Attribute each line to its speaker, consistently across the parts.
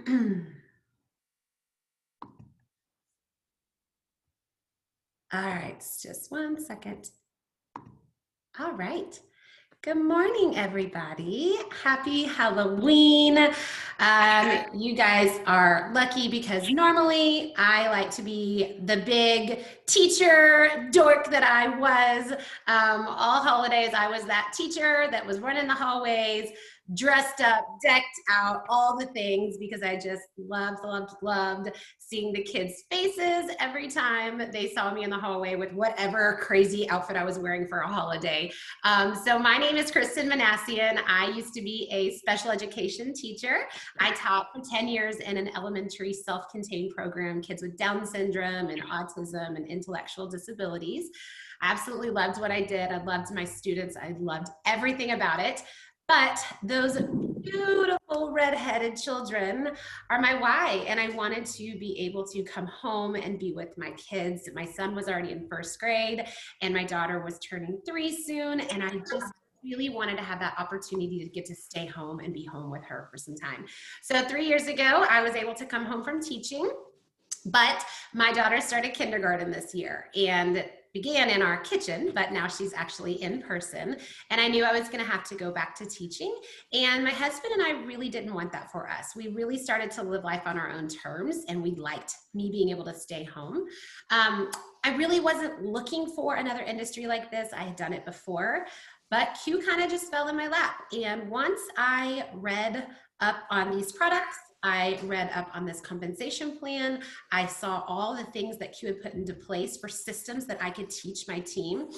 Speaker 1: All right, just one second. All right. Good morning, everybody. Happy Halloween. You guys are lucky because normally I like to be the big teacher dork that I was. All holidays, I was that teacher that was running the hallways, dressed up, decked out, all the things, because I just loved seeing the kids' faces every time they saw me in the hallway with whatever crazy outfit I was wearing for a holiday. So my name is Kristen Manassian. I used to be a special education teacher. I taught for 10 years in an elementary self-contained program, kids with Down syndrome and autism and intellectual disabilities. I absolutely loved what I did. I loved my students. I loved everything about it. But those beautiful redheaded children are my why. And I wanted to be able to come home and be with my kids. My son was already in first grade and my daughter was turning 3 soon. And I just really wanted to have that opportunity to get to stay home and be home with her for some time. So 3 years ago, I was able to come home from teaching. But my daughter started kindergarten this year and began in our kitchen, but now she's actually in person. And I knew I was going to have to go back to teaching. And my husband and I really didn't want that for us. We really started to live life on our own terms, and we liked me being able to stay home. I really wasn't looking for another industry like this. I had done it before, but Q kind of just fell in my lap. And once I read up on these products, I read up on this compensation plan. I saw all the things that Q had put into place for systems that I could teach my team.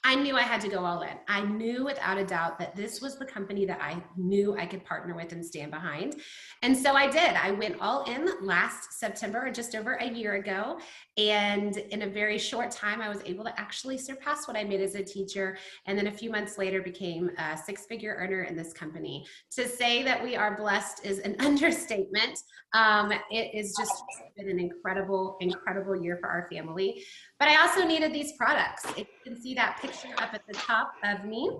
Speaker 1: I knew I had to go all in. I knew without a doubt that this was the company that I knew I could partner with and stand behind. And so I did. I went all in last September, just over a year ago. And in a very short time, I was able to actually surpass what I made as a teacher. And then a few months later became a 6-figure earner in this company. To say that we are blessed is an understatement. It has just been an incredible year for our family. But I also needed these products. If you can see that picture up at the top of me,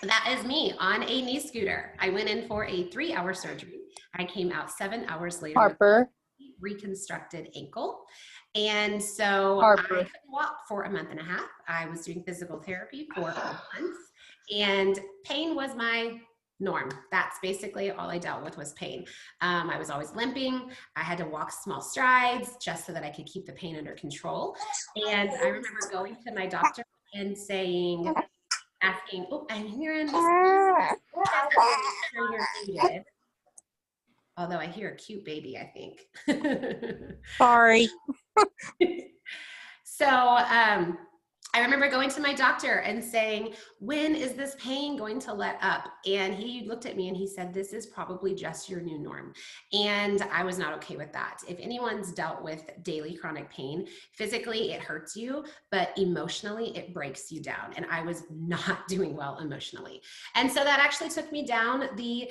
Speaker 1: that is me on a knee scooter. I went in for a 3-hour surgery. I came out 7 hours later
Speaker 2: Harper.
Speaker 1: with a reconstructed ankle. And so
Speaker 2: Harper.
Speaker 1: I couldn't walk for a month and a half. I was doing physical therapy for months, and pain was my norm. That's basically all I dealt with was pain. I was always limping. I had to walk small strides just so that I could keep the pain under control. And I remember going to my doctor and asking, oh, I'm hearing you're muted. Although I hear a cute baby, I think.
Speaker 2: Sorry.
Speaker 1: So I remember going to my doctor and saying, when is this pain going to let up? And he looked at me and he said, this is probably just your new norm. And I was not okay with that. If anyone's dealt with daily chronic pain, physically it hurts you, but emotionally it breaks you down. And I was not doing well emotionally. And so that actually took me down the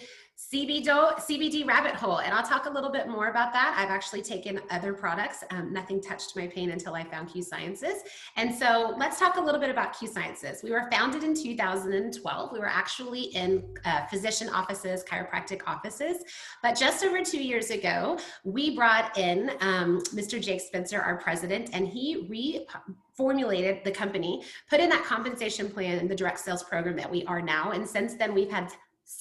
Speaker 1: CBD rabbit hole. And I'll talk a little bit more about that. I've actually taken other products. Nothing touched my pain until I found Q Sciences. And so let's talk a little bit about Q Sciences. We were founded in 2012. We were actually in physician offices, chiropractic offices. But just over 2 years ago, we brought in Mr. Jake Spencer, our president, and he reformulated the company, put in that compensation plan and the direct sales program that we are now. And since then, we've had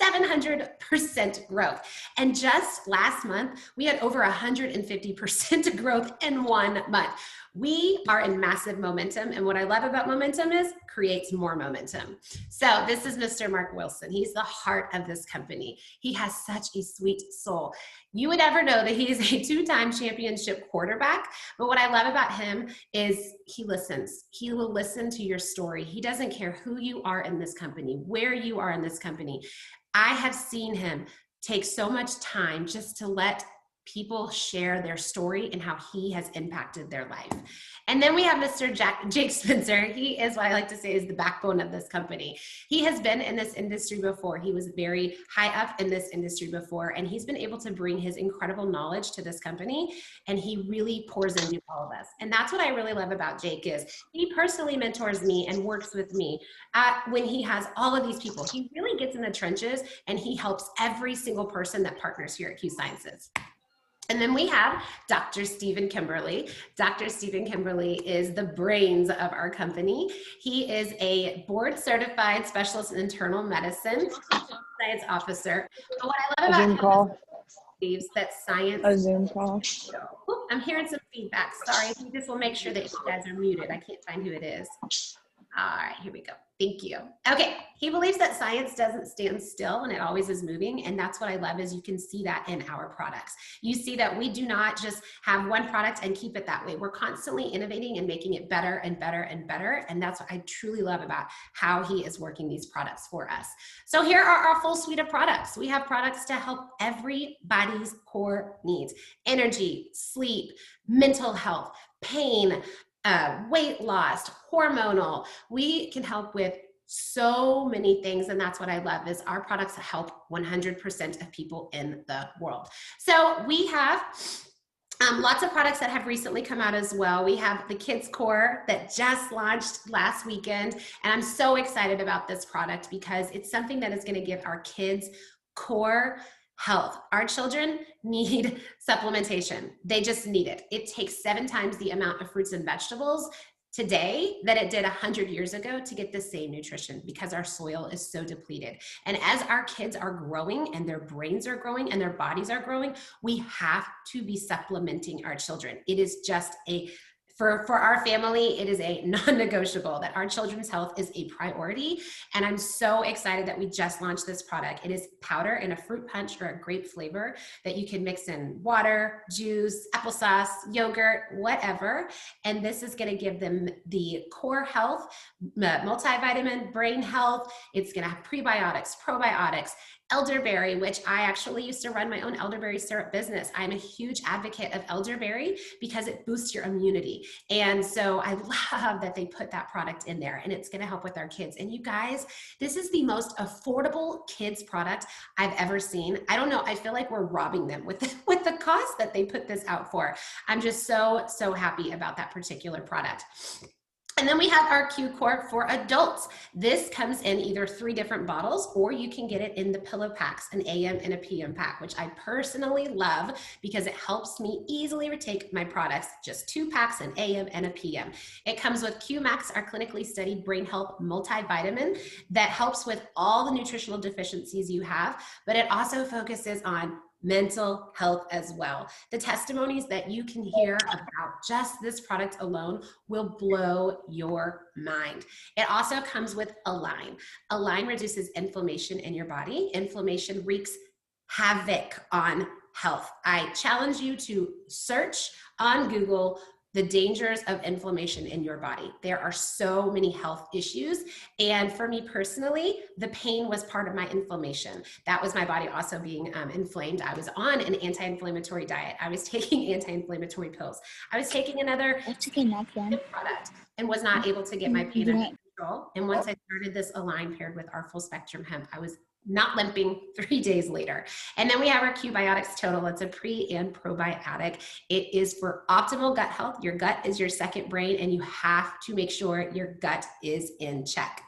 Speaker 1: 700% growth. And just last month, we had over 150% growth in 1 month. We are in massive momentum. And what I love about momentum is creates more momentum. So this is Mr. Mark Wilson. He's the heart of this company. He has such a sweet soul. You would never know that he is a 2-time championship quarterback. But what I love about him is he listens. He will listen to your story. He doesn't care who you are in this company, where you are in this company. I have seen him take so much time just to let people share their story and how he has impacted their life. And then we have Mr. Jake Spencer. He is what I like to say is the backbone of this company. He has been in this industry before. He was very high up in this industry before, and he's been able to bring his incredible knowledge to this company, and he really pours into all of us. And that's what I really love about Jake is he personally mentors me and works with me when he has all of these people. He really gets in the trenches, and he helps every single person that partners here at Q Sciences. And then we have Dr. Stephen Kimberly. Dr. Stephen Kimberly is the brains of our company. He is a board certified specialist in internal medicine, science officer. But what I love
Speaker 3: A
Speaker 1: about
Speaker 3: Zoom
Speaker 1: him
Speaker 3: call.
Speaker 1: is that science.
Speaker 3: A Zoom call.
Speaker 1: Oop, I'm hearing some feedback. Sorry, I think this will make sure that you guys are muted. I can't find who it is. All right, here we go. Thank you. Okay, he believes that science doesn't stand still and it always is moving. And that's what I love is you can see that in our products. You see that we do not just have one product and keep it that way. We're constantly innovating and making it better and better and better. And that's what I truly love about how he is working these products for us. So here are our full suite of products. We have products to help everybody's core needs: energy, sleep, mental health, pain, weight loss, hormonal. We can help with so many things, and that's what I love is our products help 100% of people in the world. So we have lots of products that have recently come out as well. We have the Kids Core that just launched last weekend, and I'm so excited about this product because it's something that is going to give our kids core health. Our children need supplementation. They just need it. It takes 7 times the amount of fruits and vegetables today that it did 100 years ago to get the same nutrition because our soil is so depleted. And as our kids are growing and their brains are growing and their bodies are growing, we have to be supplementing our children. It is just for our family, it is a non-negotiable that our children's health is a priority. And I'm so excited that we just launched this product. It is powder in a fruit punch or a grape flavor that you can mix in water, juice, applesauce, yogurt, whatever. And this is going to give them the core health, multivitamin, brain health. It's going to have prebiotics, probiotics, elderberry, which I actually used to run my own elderberry syrup business. I'm a huge advocate of elderberry because it boosts your immunity. And so I love that they put that product in there, and it's going to help with our kids. And you guys, this is the most affordable kids product I've ever seen. I don't know. I feel like we're robbing them with the cost that they put this out for. I'm just so happy about that particular product. And then we have our Q Core for adults. This comes in either 3 different bottles, or you can get it in the pillow packs, an AM and a PM pack, which I personally love because it helps me easily retake my products. Just 2 packs, an AM and a PM. It comes with Q Max, our clinically studied brain health multivitamin that helps with all the nutritional deficiencies you have, but it also focuses on mental health as well. The testimonies that you can hear about just this product alone will blow your mind. It also comes with Align. Align reduces inflammation in your body. Inflammation wreaks havoc on health. I challenge you to search on Google the dangers of inflammation in your body. There are so many health issues. And for me personally, the pain was part of my inflammation. That was my body also being inflamed. I was on an anti-inflammatory diet. I was taking anti-inflammatory pills. I was taking another product and was not able to get my pain under control. And once I started this Align paired with our full spectrum hemp, I was not limping 3 days later. And then we have our Q-Biotics Total. It's a pre and probiotic. It is for optimal gut health. Your gut is your second brain, and you have to make sure your gut is in check.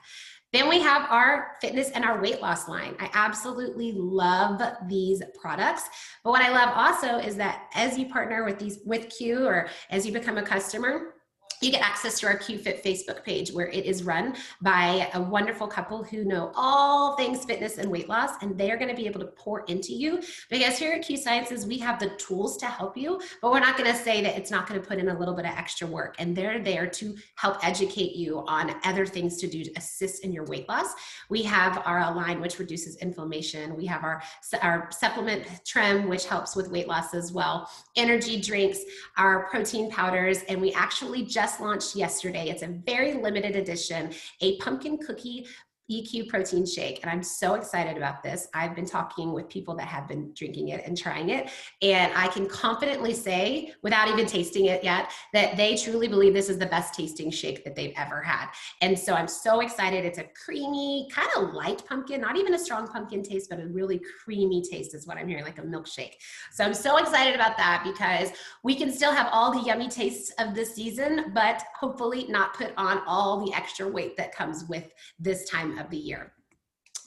Speaker 1: Then we have our fitness and our weight loss line. I absolutely love these products. But what I love also is that as you partner with Q, or as you become a customer, you get access to our QFit Facebook page, where it is run by a wonderful couple who know all things fitness and weight loss, and they are going to be able to pour into you, because here at Q Sciences, we have the tools to help you, but we're not going to say that it's not going to put in a little bit of extra work, and they're there to help educate you on other things to do to assist in your weight loss. We have our Align, which reduces inflammation. We have our supplement Trim, which helps with weight loss as well, energy drinks, our protein powders, and we actually just launched yesterday. It's a very limited edition, a pumpkin cookie EQ protein shake. And I'm so excited about this. I've been talking with people that have been drinking it and trying it. And I can confidently say, without even tasting it yet, that they truly believe this is the best tasting shake that they've ever had. And so I'm so excited. It's a creamy, kind of light pumpkin, not even a strong pumpkin taste, but a really creamy taste is what I'm hearing, like a milkshake. So I'm so excited about that, because we can still have all the yummy tastes of this season, but hopefully not put on all the extra weight that comes with this time of the year.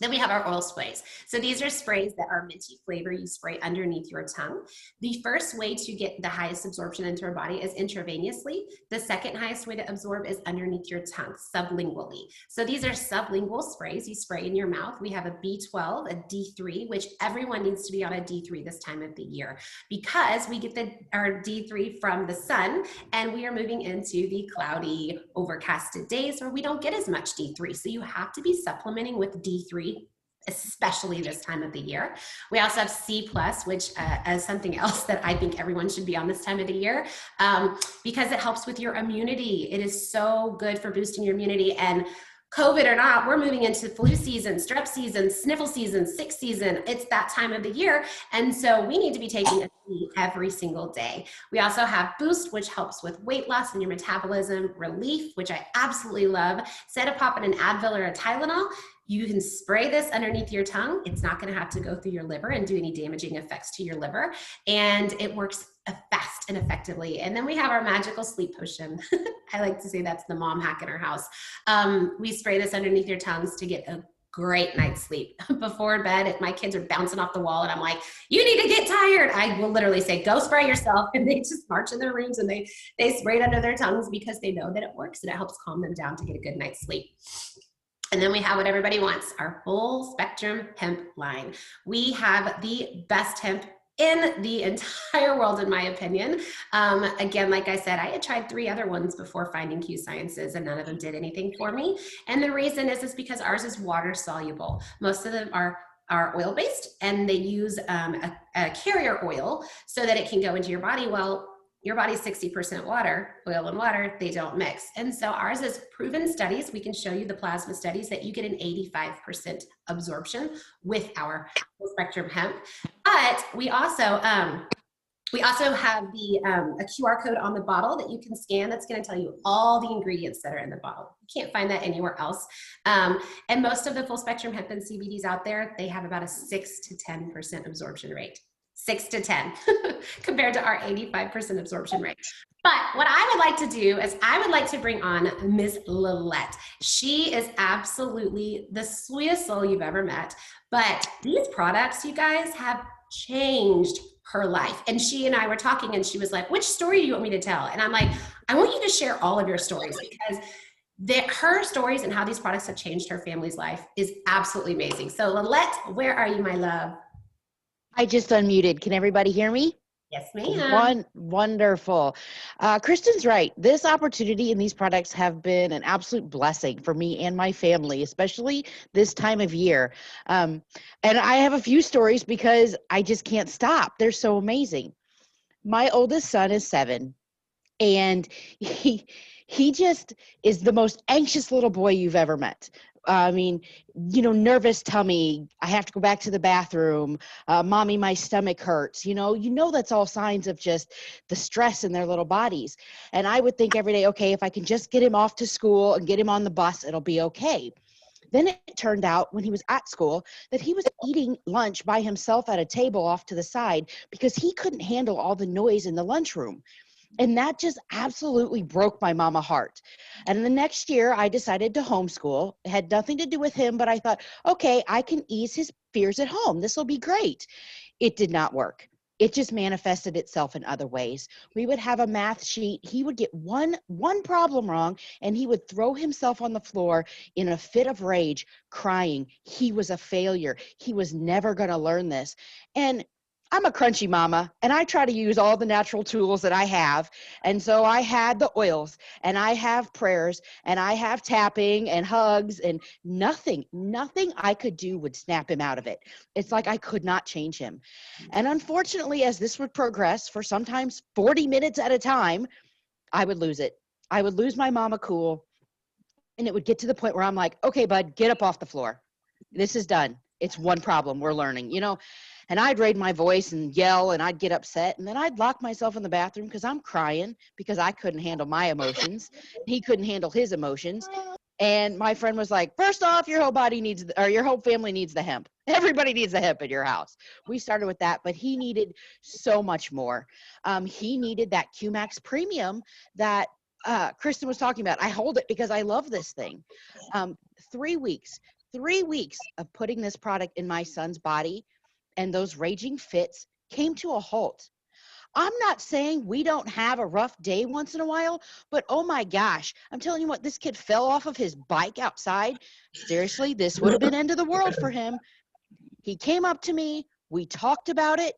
Speaker 1: Then we have our oil sprays. So these are sprays that are minty flavor. You spray underneath your tongue. The first way to get the highest absorption into our body is intravenously. The second highest way to absorb is underneath your tongue, sublingually. So these are sublingual sprays you spray in your mouth. We have a B12, a D3, which everyone needs to be on a D3 this time of the year because we get our D3 from the sun, and we are moving into the cloudy, overcasted days where we don't get as much D3. So you have to be supplementing with D3, especially this time of the year. We also have C+, which is something else that I think everyone should be on this time of the year, because it helps with your immunity. It is so good for boosting your immunity. And COVID or not, we're moving into flu season, strep season, sniffle season, sick season. It's that time of the year. And so we need to be taking a C every single day. We also have Boost, which helps with weight loss and your metabolism, Relief, which I absolutely love. Instead of popping an Advil or a Tylenol, you can spray this underneath your tongue. It's not going to have to go through your liver and do any damaging effects to your liver. And it works fast and effectively. And then we have our magical sleep potion. I like to say that's the mom hack in our house. We spray this underneath your tongues to get a great night's sleep. Before bed, if my kids are bouncing off the wall and I'm like, you need to get tired, I will literally say, go spray yourself. And they just march in their rooms and they spray it under their tongues because they know that it works and it helps calm them down to get a good night's sleep. And then we have what everybody wants, our full spectrum hemp line. We have the best hemp in the entire world, in my opinion. Again, like I said, I had tried 3 other ones before finding Q Sciences, and none of them did anything for me. And the reason is because ours is water soluble. Most of them are oil-based, and they use a carrier oil so that it can go into your body. Well, your body's 60% water, oil and water, they don't mix. And so ours is proven studies. We can show you the plasma studies that you get an 85% absorption with our full spectrum hemp. But we also have a QR code on the bottle that you can scan that's going to tell you all the ingredients that are in the bottle. You can't find that anywhere else. And most of the full spectrum hemp and CBDs out there, they have about a 6 to 10% absorption rate. 6 to 10 compared to our 85% absorption rate. But what I would like to do is I would like to bring on Miss Lillette. She is absolutely the sweetest soul you've ever met. But these products, you guys, have changed her life. And she and I were talking and she was like, which story do you want me to tell? And I'm like, I want you to share all of your stories because her stories and how these products have changed her family's life is absolutely amazing. So Lillette, where are you, my love?
Speaker 2: I just unmuted. Can everybody hear me?
Speaker 1: Yes, ma'am.
Speaker 2: Wonderful. Kristen's right. This opportunity and these products have been an absolute blessing for me and my family, especially this time of year. And I have a few stories because I just can't stop. They're so amazing. My oldest son is 7, and he just is the most anxious little boy you've ever met. I mean, nervous tummy. I have to go back to the bathroom. Mommy, my stomach hurts. That's all signs of just the stress in their little bodies. And I would think every day, okay, if I can just get him off to school and get him on the bus, it'll be okay. Then it turned out when he was at school that he was eating lunch by himself at a table off to the side because he couldn't handle all the noise in the lunchroom. And that just absolutely broke my mama heart. And the next year I decided to homeschool. It had nothing to do with him, but I thought, okay, I can ease his fears at home. This will be great. It did not work. It just manifested itself in other ways. We would have a math sheet. He would get one problem wrong and he would throw himself on the floor in a fit of rage, crying. He was a failure. He was never going to learn this. And I'm a crunchy mama, and I try to use all the natural tools that I have. And so I had the oils, and I have prayers, and I have tapping and hugs, and nothing I could do would snap him out of it. It's like I could not change him. And unfortunately, as this would progress for sometimes 40 minutes at a time, I would lose it. I would lose my mama cool, and it would get to the point where I'm like, okay, bud, get up off the floor. This is done. It's one problem we're learning, And I'd raise my voice and yell, and I'd get upset, and then I'd lock myself in the bathroom because I'm crying because I couldn't handle my emotions. He couldn't handle his emotions. And my friend was like, first off, your whole family needs the hemp. Everybody needs the hemp in your house. We started with that, but he needed so much more. He needed that QMax Premium that Kristen was talking about. I hold it because I love this thing. 3 weeks. 3 weeks of putting this product in my son's body, and those raging fits came to a halt. I'm not saying we don't have a rough day once in a while, but oh my gosh, I'm telling you what, this kid fell off of his bike outside. Seriously, this would have been end of the world for him. He came up to me, we talked about it,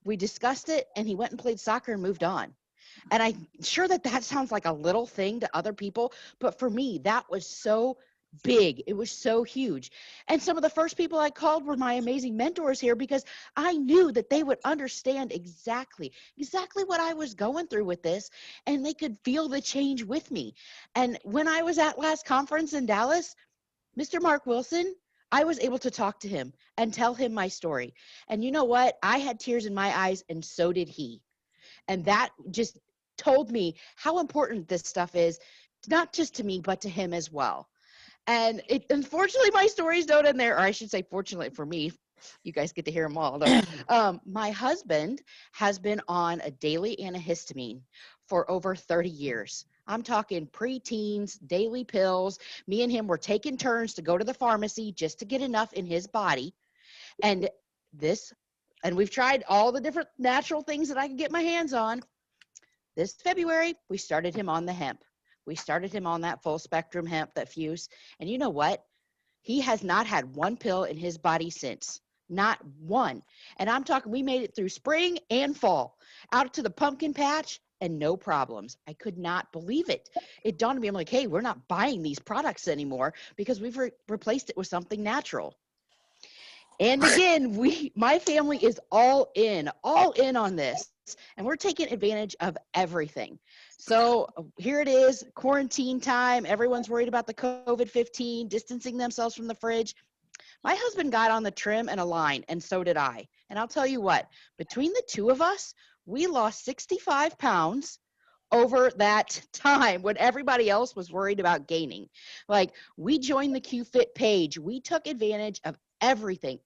Speaker 2: we discussed it, and he went and played soccer and moved on. And I'm sure that that sounds like a little thing to other people, but for me, that was so big. It was so huge. And some of the first people I called were my amazing mentors here, because I knew that they would understand exactly what I was going through with this, and they could feel the change with me. And when I was at last conference in Dallas, Mr. Mark Wilson, I was able to talk to him and tell him my story. And you know what? I had tears in my eyes, and so did he. And that just told me how important this stuff is, not just to me, but to him as well. And unfortunately, my stories don't end there, or I should say, fortunately for me, you guys get to hear them all. My husband has been on a daily antihistamine for over 30 years. I'm talking preteens, daily pills. Me and him were taking turns to go to the pharmacy just to get enough in his body. And we've tried all the different natural things that I could get my hands on. This February, we started him on the hemp. We started him on that full spectrum hemp, that fuse. And you know what? He has not had one pill in his body since. Not one. And I'm talking, we made it through spring and fall, out to the pumpkin patch, and no problems. I could not believe it. It dawned on me, I'm like, hey, we're not buying these products anymore because we've replaced it with something natural. And again, my family is all in on this, and we're taking advantage of everything. So here it is, quarantine time. Everyone's worried about the COVID-19, distancing themselves from the fridge. My husband got on the trim and Align, and so did I. And I'll tell you what, between the two of us, we lost 65 pounds over that time when everybody else was worried about gaining. Like, we joined the QFit page. We took advantage of everything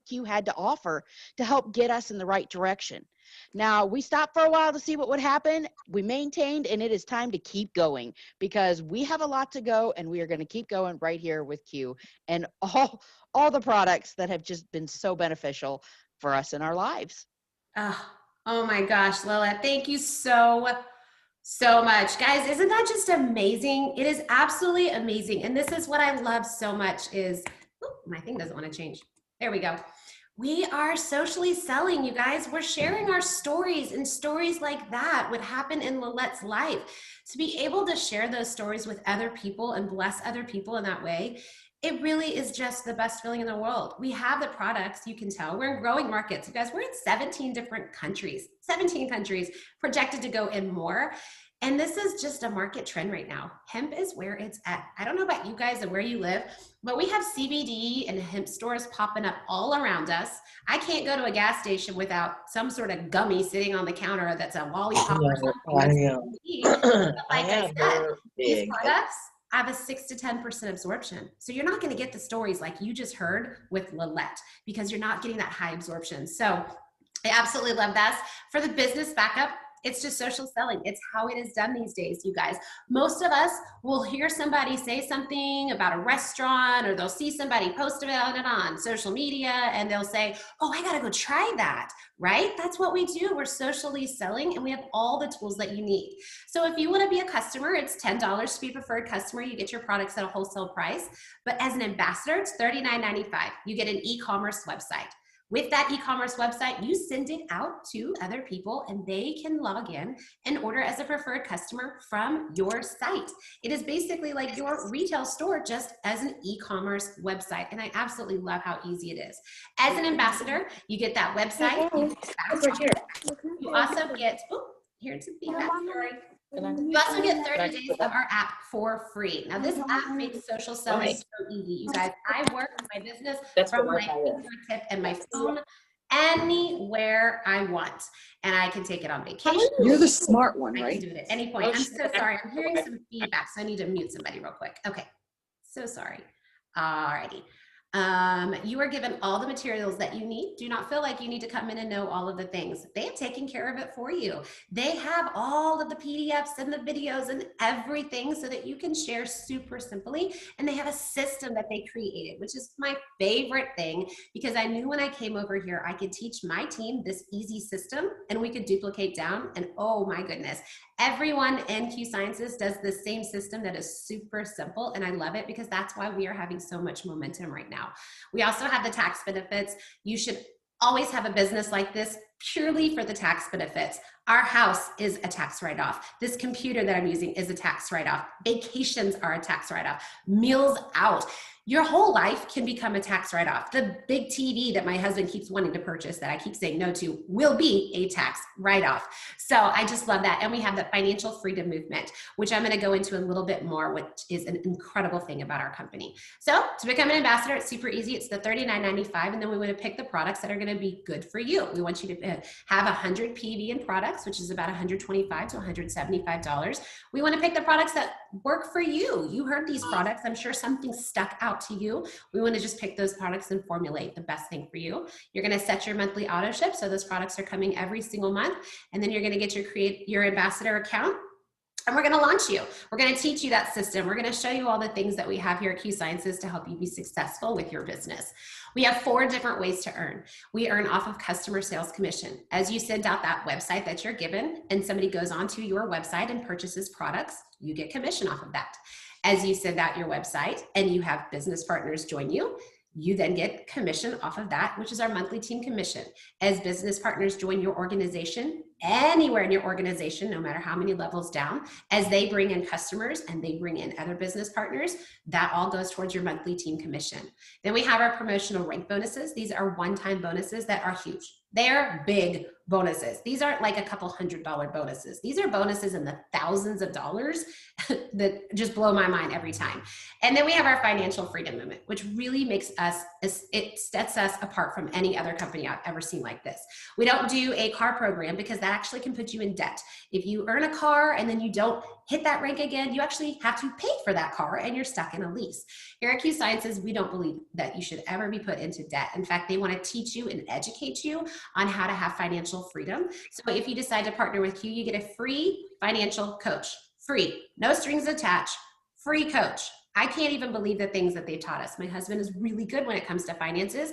Speaker 2: Q had to offer to help get us in the right direction. Now, we stopped for a while to see what would happen. We maintained, and it is time to keep going because we have a lot to go, and we are going to keep going right here with Q and all the products that have just been so beneficial for us in our lives.
Speaker 1: Oh my gosh, Lola, thank you so much. Guys, isn't that just amazing? It is absolutely amazing. And this is what I love so much is, my thing doesn't want to change. There we go. We are socially selling, you guys. We're sharing our stories, and stories like that would happen in Lilette's life. To be able to share those stories with other people and bless other people in that way, it really is just the best feeling in the world. We have the products, you can tell. We're in growing markets. You guys, we're in 17 different countries, 17 countries, projected to go in more. And this is just a market trend right now. Hemp is where it's at. I don't know about you guys and where you live, but we have CBD and hemp stores popping up all around us. I can't go to a gas station without some sort of gummy sitting on the counter that's a lollipop or something. But like I said, these products have a 6 to 10% absorption. So you're not going to get the stories like you just heard with Lilette because you're not getting that high absorption. So I absolutely love that. For the business backup, it's just social selling. It's how it is done these days, you guys. Most of us will hear somebody say something about a restaurant, or they'll see somebody post about it on social media, and they'll say, oh, I gotta go try that, right? That's what we do. We're socially selling, and we have all the tools that you need. So if you wanna be a customer, it's $10 to be a preferred customer. You get your products at a wholesale price. But as an ambassador, it's $39.95. You get an e-commerce website. With that e-commerce website, you send it out to other people, and they can log in and order as a preferred customer from your site. It is basically like your retail store, just as an e-commerce website. And I absolutely love how easy it is. As an ambassador, you get that website. You also get, oh, here's some feedback, sorry. You also get 30 days of our app for free. Now, this app makes social selling so easy. You guys, I work my business from my fingertip and my phone anywhere I want. And I can take it on vacation.
Speaker 3: You're the smart one, right?
Speaker 1: I can do it at any point. I'm so sorry. I'm hearing some feedback, so I need to mute somebody real quick. Okay. So sorry. Alrighty. You are given all the materials that you need. Do not feel like you need to come in and know all of the things. They have taken care of it for you. They have all of the PDFs and the videos and everything so that you can share super simply. And they have a system that they created, which is my favorite thing, because I knew when I came over here, I could teach my team this easy system and we could duplicate down. And oh my goodness, everyone in Q Sciences does the same system that is super simple. And I love it because that's why we are having so much momentum right now. We also have the tax benefits. You should always have a business like this purely for the tax benefits. Our house is a tax write-off. This computer that I'm using is a tax write-off. Vacations are a tax write-off. Meals out. Your whole life can become a tax write-off. The big TV that my husband keeps wanting to purchase that I keep saying no to will be a tax write-off. So I just love that. And we have the financial freedom movement, which I'm going to go into a little bit more, which is an incredible thing about our company. So to become an ambassador, it's super easy. It's the $39.95. And then we want to pick the products that are going to be good for you. We want you to have 100 PV in products, which is about $125 to $175. We want to pick the products that work for you. You heard these products. I'm sure something stuck out to you. We want to just pick those products and formulate the best thing for you. You're going to set your monthly auto ship. So those products are coming every single month. And then you're going to get your ambassador account. And we're going to launch you. We're going to teach you that system. We're going to show you all the things that we have here at Q Sciences to help you be successful with your business. We have 4 different ways to earn. We earn off of customer sales commission. As you send out that website that you're given and somebody goes onto your website and purchases products, you get commission off of that. As you send out your website and you have business partners join you, you then get commission off of that, which is our monthly team commission. As business partners join your organization, anywhere in your organization, no matter how many levels down, as they bring in customers and they bring in other business partners, that all goes towards your monthly team commission. Then we have our promotional rank bonuses. These are one-time bonuses that are huge. They're big bonuses. These aren't like a couple $100 bonuses. These are bonuses in the thousands of dollars that just blow my mind every time. And then we have our financial freedom movement, which really makes us, it sets us apart from any other company I've ever seen like this. We don't do a car program because that actually can put you in debt. If you earn a car and then you don't hit that rank again, you actually have to pay for that car and you're stuck in a lease. Here at Q Sciences, we don't believe that you should ever be put into debt. In fact, they want to teach you and educate you on how to have financial freedom. So if you decide to partner with Q, you get a free financial coach. Free, no strings attached, free coach. I can't even believe the things that they've taught us. My husband is really good when it comes to finances.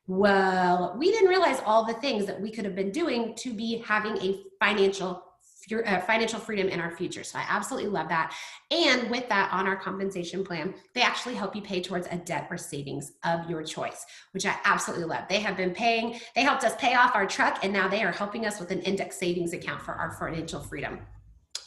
Speaker 1: Well, we didn't realize all the things that we could have been doing to be having a financial freedom in our future. So I absolutely love that. And with that, on our compensation plan, they actually help you pay towards a debt or savings of your choice, which I absolutely love. They have been paying, they helped us pay off our truck, and now they are helping us with an index savings account for our financial freedom.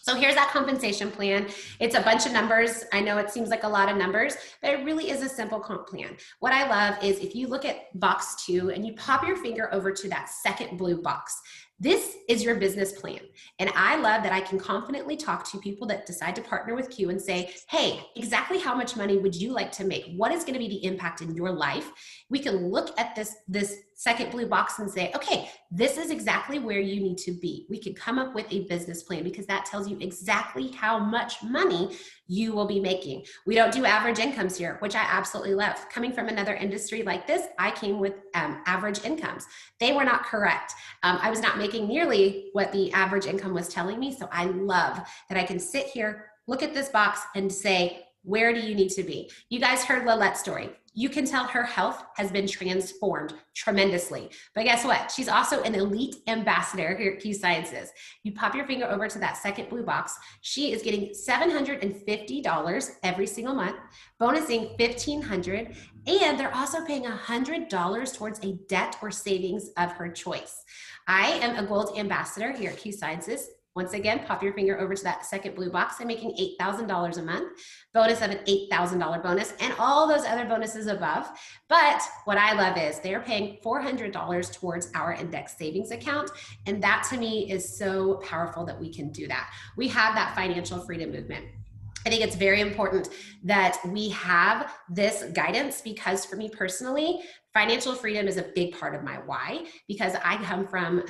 Speaker 1: So here's that compensation plan. It's a bunch of numbers. I know it seems like a lot of numbers, but it really is a simple comp plan. What I love is if you look at box 2 and you pop your finger over to that second blue box, this is your business plan. And I love that I can confidently talk to people that decide to partner with Q and say, hey, exactly how much money would you like to make? What is going to be the impact in your life? We can look at this second blue box and say, okay, this is exactly where you need to be. We can come up with a business plan because that tells you exactly how much money you will be making. We don't do average incomes here, which I absolutely love. Coming from another industry like this, I came with average incomes. They were not correct. I was not making nearly what the average income was telling me. So I love that I can sit here, look at this box and say, where do you need to be? You guys heard Lilette's story. You can tell her health has been transformed tremendously. But guess what? She's also an elite ambassador here at Q Sciences. You pop your finger over to that second blue box. She is getting $750 every single month, bonusing $1,500, and they're also paying $100 towards a debt or savings of her choice. I am a gold ambassador here at Q Sciences. Once again, pop your finger over to that second blue box. I'm making $8,000 a month, bonus of an $8,000 bonus, and all those other bonuses above. But what I love is they're paying $400 towards our index savings account. And that to me is so powerful that we can do that. We have that financial freedom movement. I think it's very important that we have this guidance because for me personally, financial freedom is a big part of my why because I come from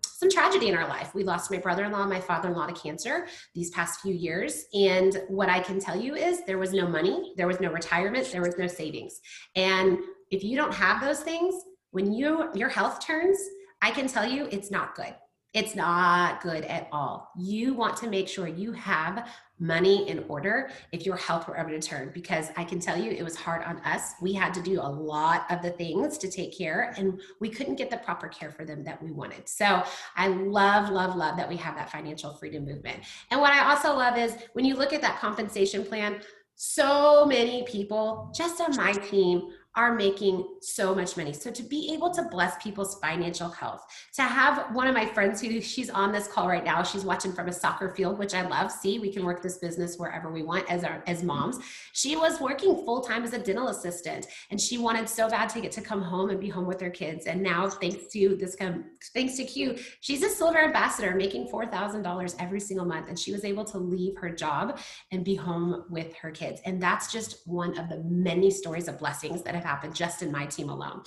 Speaker 1: some tragedy in our life. We lost my brother-in-law and my father-in-law to cancer these past few years. And what I can tell you is there was no money, there was no retirement, there was no savings. And If you don't have those things, when your health turns, I can tell you it's not good. It's not good at all. You want to make sure you have money in order if your health were ever to turn, because I can tell you it was hard on us. We had to do a lot of the things to take care, and we couldn't get the proper care for them that we wanted. So I love, love, love that we have that financial freedom movement. And what I also love is when you look at that compensation plan, so many people just on my team are making so much money. So to be able to bless people's financial health, to have one of my friends who she's on this call right now, she's watching from a soccer field, which I love. See, we can work this business wherever we want as moms. She was working full-time as a dental assistant, and she wanted so bad to get to come home and be home with her kids. And now thanks to Q, she's a silver ambassador making $4,000 every single month. And she was able to leave her job and be home with her kids. And that's just one of the many stories of blessings that have happened just in my team alone.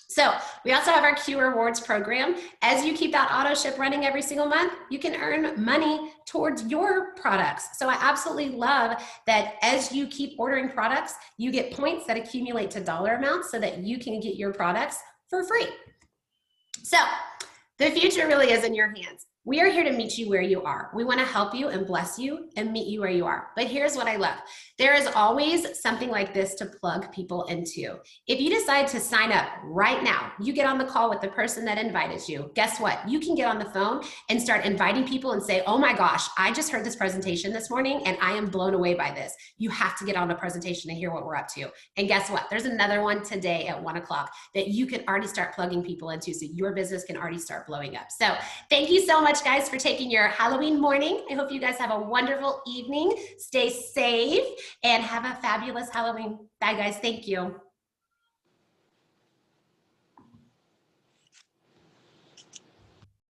Speaker 1: So we also have our Q Rewards program. As you keep that auto ship running every single month, you can earn money towards your products. So I absolutely love that as you keep ordering products, you get points that accumulate to dollar amounts so that you can get your products for free. So the future really is in your hands. We are here to meet you where you are. We want to help you and bless you and meet you where you are. But here's what I love. There is always something like this to plug people into. If you decide to sign up right now, you get on the call with the person that invited you. Guess what? You can get on the phone and start inviting people and say, oh my gosh, I just heard this presentation this morning and I am blown away by this. You have to get on the presentation and hear what we're up to. And guess what? There's another one today at 1 o'clock that you can already start plugging people into so your business can already start blowing up. So thank you so much, guys, for taking your Halloween morning. I hope you guys have a wonderful evening. Stay safe and have a fabulous Halloween. Bye, guys. Thank you.